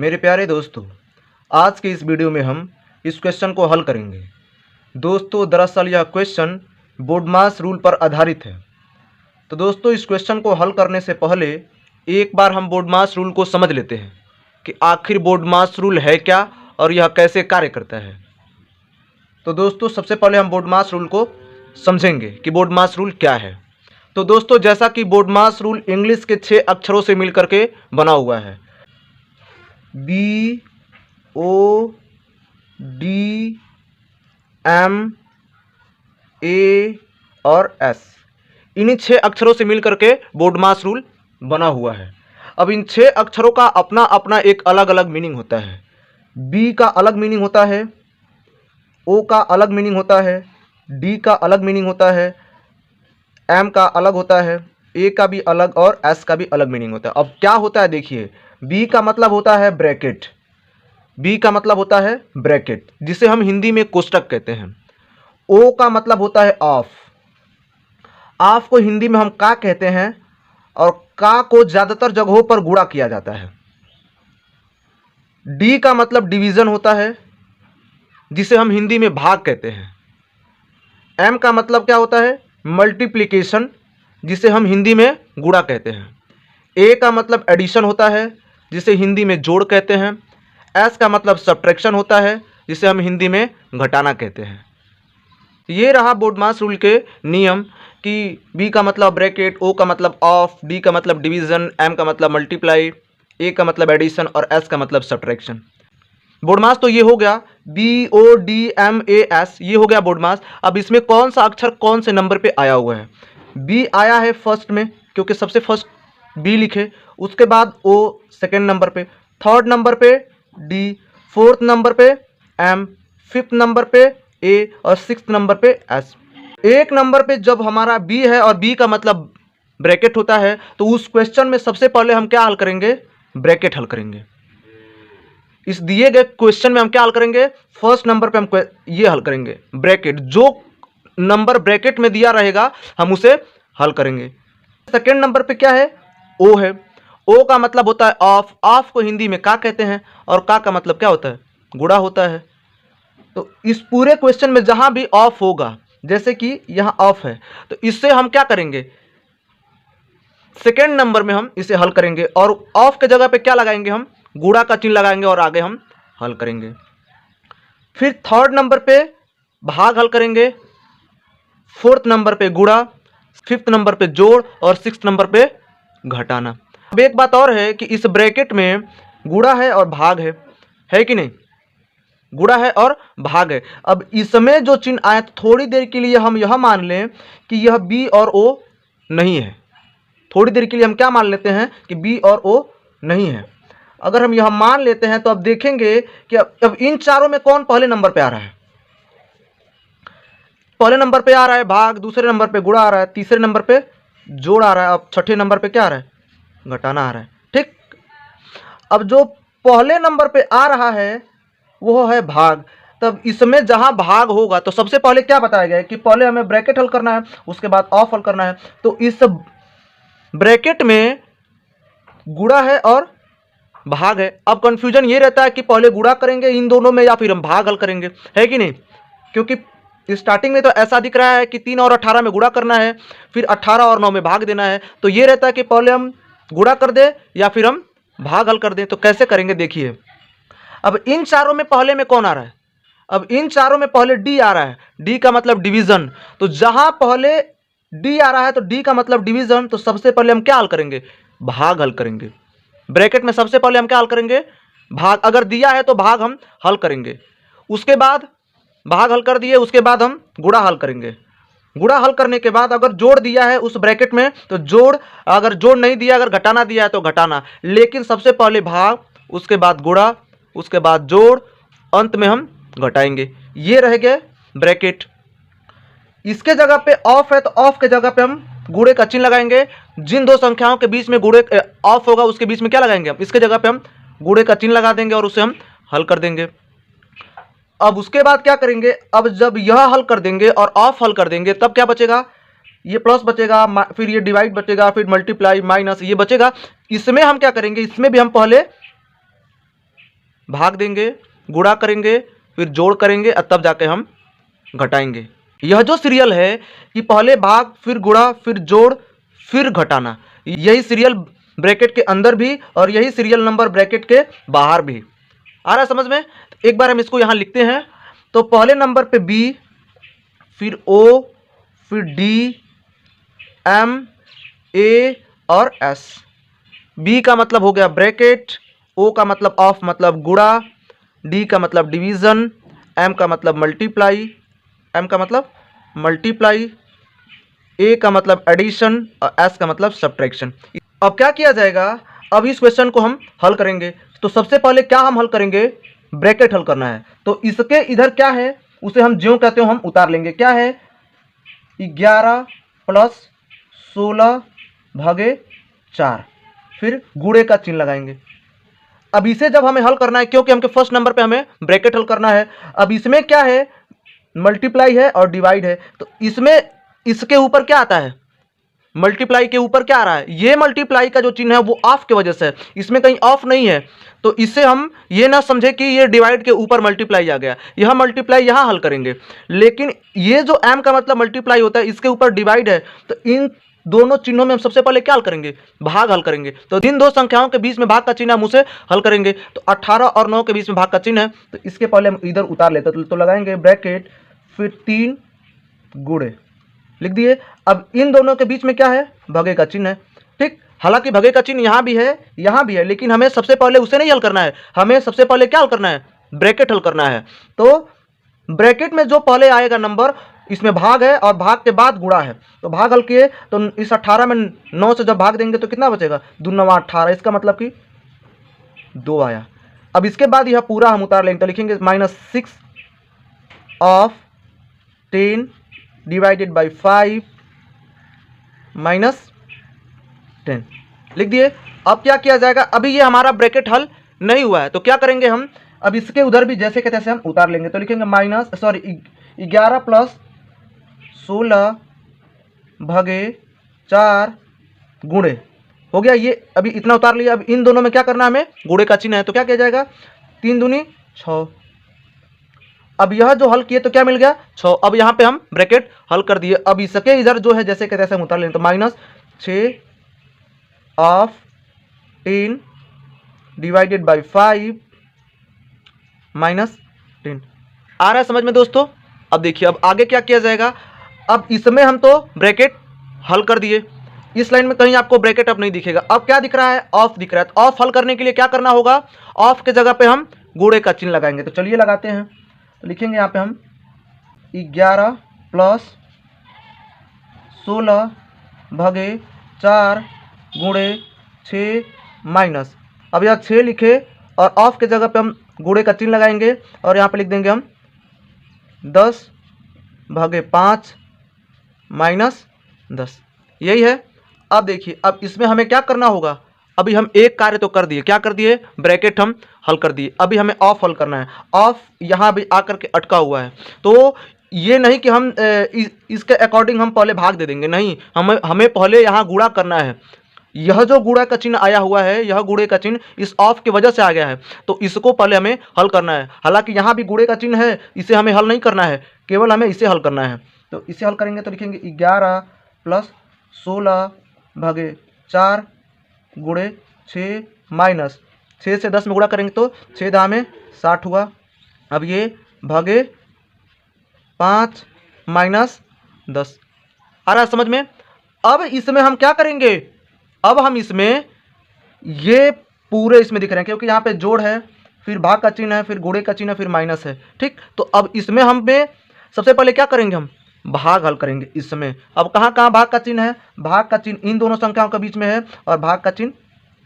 मेरे प्यारे दोस्तों, आज के इस वीडियो में हम इस क्वेश्चन को हल करेंगे। दोस्तों, दरअसल यह क्वेश्चन बोडमास रूल पर आधारित है। तो दोस्तों, इस क्वेश्चन को हल करने से पहले एक बार हम बोडमास रूल को समझ लेते हैं कि आखिर बोडमास रूल है क्या और यह कैसे कार्य करता है। तो दोस्तों, सबसे पहले हम बोडमास रूल को समझेंगे कि बोडमास रूल क्या है। तो दोस्तों, जैसा कि बोडमास रूल इंग्लिश के 6 अक्षरों से मिलकर के बना हुआ है, BODMAS, और S, इन्हीं 6 अक्षरों से मिलकर के बोडमास रूल बना हुआ है। अब इन 6 अक्षरों का अपना अपना एक अलग अलग मीनिंग होता है। B का अलग मीनिंग होता है, O का अलग मीनिंग होता है, D का अलग मीनिंग होता है, M का अलग होता है, A का भी अलग और S का भी अलग मीनिंग होता है। अब क्या होता है देखिए, B का मतलब होता है ब्रैकेट। B का मतलब होता है ब्रैकेट, जिसे हम हिंदी में कोष्टक कहते हैं। O का मतलब होता है ऑफ। ऑफ को हिंदी में हम का कहते हैं और का को ज्यादातर जगहों पर गुणा किया जाता है। D का मतलब डिवीजन होता है, जिसे हम हिंदी में भाग कहते हैं। M का मतलब क्या होता है? मल्टीप्लिकेशन, जिसे हम हिंदी में गुणा कहते हैं। A का मतलब एडिशन होता है, जिसे हिंदी में जोड़ कहते हैं। S का मतलब सब्ट्रैक्शन होता है, जिसे हम हिंदी में घटाना कहते हैं। ये रहा बोडमास रूल के नियम कि B का मतलब ब्रैकेट, O का मतलब ऑफ, D का मतलब डिवीजन, M का मतलब मल्टीप्लाई, A का मतलब एडिशन और S का मतलब सब्ट्रैक्शन। बोडमास तो ये हो गया, BODMAS, ये हो गया बोडमास। अब इसमें कौन सा अक्षर कौन से नंबर पे आया हुआ है? B आया है फर्स्ट में, क्योंकि सबसे फर्स्ट B लिखे, उसके बाद O सेकेंड नंबर पे, थर्ड नंबर पे D, फोर्थ नंबर पे M, फिफ्थ नंबर पे A और सिक्स्थ नंबर पे S। एक नंबर पे जब हमारा B है और B का मतलब ब्रैकेट होता है, तो उस क्वेश्चन में सबसे पहले हम क्या हल करेंगे? ब्रैकेट हल करेंगे। इस दिए गए क्वेश्चन में हम क्या हल करेंगे? फर्स्ट नंबर पे हम ये हल करेंगे ब्रैकेट। जो नंबर ब्रैकेट में दिया रहेगा हम उसे हल करेंगे। सेकेंड नंबर पे क्या है? O है। O का मतलब होता है ऑफ। ऑफ को हिंदी में का कहते हैं और का मतलब क्या होता है? गुणा होता है। तो इस पूरे क्वेश्चन में जहां भी ऑफ होगा, जैसे कि यहां ऑफ है, तो इससे हम क्या करेंगे? सेकेंड नंबर में हम इसे हल करेंगे और ऑफ के जगह पे क्या लगाएंगे? हम गुणा का चिन्ह लगाएंगे और आगे हम हल करेंगे। फिर थर्ड नंबर पे भाग हल करेंगे, फोर्थ नंबर पे गुणा, फिफ्थ नंबर पे जोड़ और सिक्स्थ नंबर पे घटाना। अब एक बात और है कि इस ब्रैकेट में गुणा है और भाग है कि नहीं? गुणा है और भाग है। अब इसमें जो चिन्ह आया, तो थोड़ी देर के लिए हम यह मान लें कि यह B और O नहीं है। थोड़ी देर के लिए हम क्या मान लेते हैं कि B और O नहीं है। अगर हम यह मान लेते हैं तो अब देखेंगे कि अब इन चारों में कौन पहले नंबर पे आ रहा है? पहले नंबर पे आ रहा है भाग, दूसरे नंबर पे गुणा आ रहा है, तीसरे नंबर पे जोड़ आ रहा है, अब छठे नंबर पे क्या आ रहा है? घटाना आ रहा है। ठीक। अब जो पहले नंबर पे आ रहा है वो है भाग। तब इसमें जहां भाग होगा तो सबसे पहले क्या बताया गया है कि पहले हमें ब्रैकेट हल करना है, उसके बाद ऑफ हल करना है। तो इस ब्रैकेट में गुणा है और भाग है। अब कंफ्यूजन ये रहता है कि पहले गुणा करेंगे इन दोनों में या फिर हम भाग हल करेंगे, है कि नहीं? क्योंकि स्टार्टिंग में तो ऐसा दिख रहा है कि 3 और 18 में गुणा करना है, फिर 18 और 9 में भाग देना है। तो ये रहता है कि पहले हम गुणा कर दे या फिर हम भाग हल कर दें। तो कैसे करेंगे देखिए। अब इन चारों में पहले में कौन आ रहा है? अब इन चारों में पहले D आ रहा है। D का मतलब डिवीजन। तो जहां पहले D आ रहा है तो D का मतलब डिवीजन, तो सबसे पहले हम क्या हल करेंगे? भाग हल करेंगे। ब्रैकेट में सबसे पहले हम क्या हल करेंगे? भाग। अगर दिया है तो भाग हम हल करेंगे, उसके बाद भाग हल कर दिए, उसके बाद हम गुणा हल करेंगे। गुणा हल करने के बाद अगर जोड़ दिया है उस ब्रैकेट में तो जोड़, अगर जोड़ नहीं दिया, अगर घटाना दिया है तो घटाना। लेकिन सबसे पहले भाग, उसके बाद गुणा, उसके बाद जोड़, अंत में हम घटाएंगे। ये रह गए ब्रैकेट। इसके जगह पे ऑफ है तो ऑफ के जगह पे हम गुणे का चिन्ह लगाएंगे। जिन दो संख्याओं के बीच में गुणे ऑफ होगा उसके बीच में क्या लगाएंगे? हम इसके जगह पे हम गुणे का चिन्ह लगा देंगे और उसे हम हल कर देंगे। अब उसके बाद क्या करेंगे? अब जब यह हल कर देंगे और ऑफ हल कर देंगे तब क्या बचेगा? ये प्लस बचेगा, फिर ये डिवाइड बचेगा, फिर मल्टीप्लाई, माइनस, ये बचेगा। इसमें हम क्या करेंगे? इसमें भी हम पहले भाग देंगे, गुणा करेंगे, फिर जोड़ करेंगे और तब जाके हम घटाएंगे। यह जो सीरियल है कि पहले भाग फिर गुणा फिर जोड़ फिर घटाना, यही सीरियल ब्रैकेट के अंदर भी और यही सीरियल नंबर ब्रैकेट के बाहर भी। आ रहा है समझ में? एक बार हम इसको यहाँ लिखते हैं। तो पहले नंबर पे बी, फिर ओ, फिर डी, एम, ए और एस। बी का मतलब हो गया ब्रैकेट, ओ का मतलब ऑफ मतलब गुणा, डी का मतलब डिवीज़न, एम का मतलब मल्टीप्लाई, ए का मतलब एडिशन और एस का मतलब सब्ट्रैक्शन। अब क्या किया जाएगा, अब इस क्वेश्चन को हम हल करेंगे। तो सबसे पहले क्या हम हल करेंगे, ब्रैकेट हल करना है। तो इसके इधर क्या है उसे हम ज्यों कहते हो हम उतार लेंगे। क्या है, 11 प्लस 16 भागे 4, फिर गुणे का चिन्ह लगाएंगे। अब इसे जब हमें हल करना है, क्योंकि हमके फर्स्ट नंबर पे हमें ब्रैकेट हल करना है। अब इसमें क्या है, मल्टीप्लाई है और डिवाइड है। तो इसमें इसके ऊपर क्या आता है, मल्टीप्लाई के ऊपर क्या आ रहा है, ये मल्टीप्लाई का जो चिन्ह है वो ऑफ की वजह से है, इसमें कहीं ऑफ नहीं है। तो इससे हम ये ना समझे कि ये डिवाइड के ऊपर मल्टीप्लाई आ गया, यह मल्टीप्लाई यहाँ हल करेंगे। लेकिन ये जो m का मतलब मल्टीप्लाई होता है, इसके ऊपर डिवाइड है। तो इन दोनों चिन्हों में हम सबसे पहले क्या हल करेंगे, भाग हल करेंगे। तो इन दो संख्याओं के बीच में भाग का चिन्ह हम उसे हल करेंगे। तो 18 और 9 के बीच में भाग का चिन्ह है, तो इसके पहले हम इधर उतार लेते तो लगाएंगे ब्रैकेट, फिर 3 गुणे लिख दिए। अब इन दोनों के बीच में क्या है, भगे का चिन्ह है। ठीक, हालांकि भगे का चिन्ह यहाँ भी है यहाँ भी है, लेकिन हमें सबसे पहले उसे नहीं हल करना है, हमें सबसे पहले क्या हल करना है, ब्रैकेट हल करना है। तो ब्रैकेट में जो पहले आएगा नंबर, इसमें भाग है और भाग के बाद गुणा है। तो भाग हल किए, तो इस 18 में 9 से जब भाग देंगे तो कितना बचेगा, 2 9 18, इसका मतलब कि 2 आया। अब इसके बाद यह पूरा हम उतार लेंगे। तो लिखेंगे -6 ऑफ 10 डिवाइडेड बाई 5 -10 लिख दिए। अब क्या किया जाएगा, अभी ये हमारा ब्रैकेट हल नहीं हुआ है, तो क्या करेंगे हम, अब इसके उधर भी जैसे के तैसे हम उतार लेंगे। तो लिखेंगे 11 प्लस 16 भागे 4 गुणे, हो गया। ये अभी इतना उतार लिया। अब इन दोनों में क्या करना है, हमें गुणे का चिन्ह है, तो क्या किया जाएगा, 3 दूनी 6। अब यह जो हल किए तो क्या मिल गया, 6। अब यहाँ पे हम ब्रैकेट हल कर दिए। अब इसके इधर जो है जैसे के तैसे हम उतार लेंगे। तो -6 ऑफ 10 डिवाइडेड बाई 5 -10 आ रहा है समझ में दोस्तों। अब देखिए अब आगे क्या किया जाएगा। अब इसमें हम तो ब्रैकेट हल कर दिए, इस लाइन में कहीं आपको ब्रैकेट अब नहीं दिखेगा। अब क्या दिख रहा है, ऑफ दिख रहा है। तो ऑफ हल करने के लिए क्या करना होगा, ऑफ के जगह पे हम गुणे का चिन्ह लगाएंगे। तो चलिए लगाते हैं। तो लिखेंगे यहाँ पे हम 11 प्लस 16 भागे 4 गुणे 6 माइनस, अब यहाँ 6 लिखे और ऑफ के जगह पे हम गुणे का चिन्ह लगाएंगे और यहाँ पे लिख देंगे हम 10 भागे 5 -10, यही है। अब देखिए अब इसमें हमें क्या करना होगा, अभी हम एक कार्य तो कर दिए, क्या कर दिए, ब्रैकेट हम हल कर दिए। अभी हमें ऑफ हल करना है। ऑफ यहाँ भी आकर के अटका हुआ है, तो ये नहीं कि हम इसके अकॉर्डिंग हम पहले भाग दे देंगे, नहीं, हमें पहले यहाँ गुणा करना है। यह जो गुणा का चिन्ह आया हुआ है, यह गुणे का चिन्ह इस ऑफ की वजह से आ गया है, तो इसको पहले हमें हल करना है। हालांकि यहाँ भी गुणे का चिन्ह है, इसे हमें हल नहीं करना है, केवल हमें इसे हल करना है। तो इसे हल करेंगे तो लिखेंगे 11 प्लस 16 भागे 4 गुणे 6 माइनस 6 से 10 में गुणा करेंगे तो 6 10 में 60 हुआ। अब ये भागे 5 -10 आ रहा है समझ में। अब इसमें हम क्या करेंगे, अब हम इसमें ये पूरे इसमें दिख रहे हैं क्योंकि यहाँ पे जोड़ है, फिर भाग का चिन्ह है, फिर गुणे का चिन्ह है, फिर माइनस है। ठीक, तो अब इसमें हम सबसे पहले क्या करेंगे, हम भाग हल करेंगे इसमें। अब कहाँ कहाँ भाग का चिन्ह है, भाग का चिन्ह इन दोनों संख्याओं के बीच में है और भाग का चिन्ह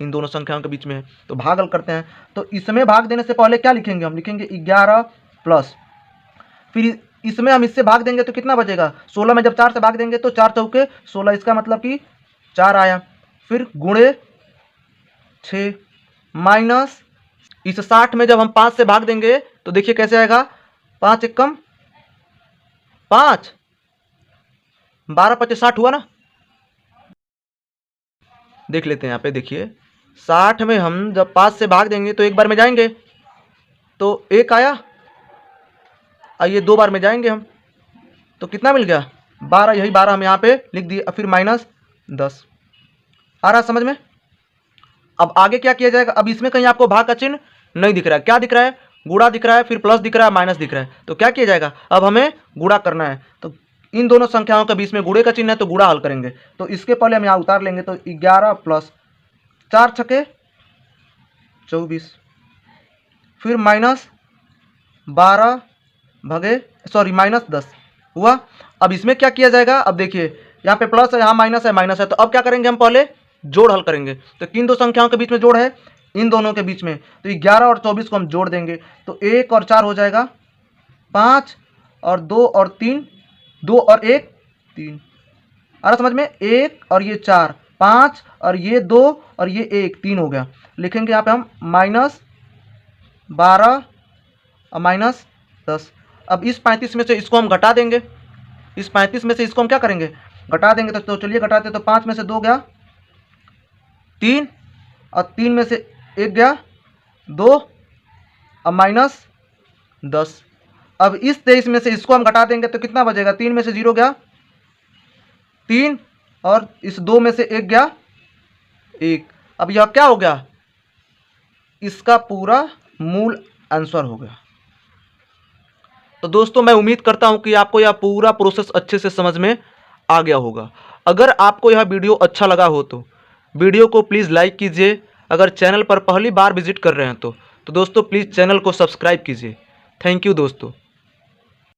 इन दोनों संख्याओं के बीच में है, तो भाग हल करते हैं। तो इसमें भाग देने से पहले क्या लिखेंगे, हम लिखेंगे 11 प्लस, फिर इसमें हम इससे भाग देंगे तो कितना बचेगा, 16 में जब 4 से भाग देंगे तो 4 चौके 16, इसका मतलब कि 4 आया। फिर गुणे 6 माइनस इस 60 में जब हम 5 से भाग देंगे तो देखिए कैसे आएगा, 5 एकम 5, 12 5 60 हुआ ना। देख लेते हैं यहाँ पे, देखिए 60 में हम जब 5 से भाग देंगे तो एक बार में जाएंगे, तो 1 आया, आइए 2 बार में जाएंगे हम, तो कितना मिल गया 12, यही 12 हम यहाँ पे लिख दिए। फिर -10 आ रहा समझ में। अब आगे क्या किया जाएगा, अब इसमें कहीं आपको भाग का चिन्ह नहीं दिख रहा है, क्या दिख रहा है, गुणा दिख रहा है, फिर प्लस दिख रहा है, माइनस दिख रहा है। तो क्या किया जाएगा, अब हमें गुणा करना है। तो इन दोनों संख्याओं के बीच में गुणे का चिन्ह है, तो गुणा हल करेंगे। तो इसके पहले हम यहाँ उतार लेंगे, तो 11 प्लस 4 छके 24, फिर -12 भगे -10 हुआ। अब इसमें क्या किया जाएगा, अब देखिए यहाँ पे प्लस है, यहाँ माइनस है, माइनस है, तो अब क्या करेंगे हम पहले जोड़ हल करेंगे। तो किन दो संख्याओं के बीच में जोड़ है, इन दोनों के बीच में। तो 11 और 24 को हम जोड़ देंगे, तो 1 और 4 हो जाएगा 5 और 2 और 3, 2 और 1 3। आ रहा समझ में, 1 और ये 4 5 और ये 2 और ये 1 3 हो गया। लिखेंगे यहाँ पे हम -12 और -10। अब इस 35 में से इसको हम घटा देंगे, इस 35 में से इसको हम क्या करेंगे, घटा देंगे। तो चलिए घटाते, तो 5 में से 2 गया 3 और 3 में से 1 गया 2 और -10। अब इस 23 में से इसको हम घटा देंगे, तो कितना बचेगा, 3 में से 0 गया 3 और इस 2 में से 1 गया 1। अब यह क्या हो गया, इसका पूरा मूल आंसर हो गया। तो दोस्तों मैं उम्मीद करता हूं कि आपको यह पूरा प्रोसेस अच्छे से समझ में आ गया होगा। अगर आपको यह वीडियो अच्छा लगा हो तो वीडियो को प्लीज़ लाइक कीजिए। अगर चैनल पर पहली बार विजिट कर रहे हैं तो दोस्तों प्लीज़ चैनल को सब्सक्राइब कीजिए। थैंक यू दोस्तों।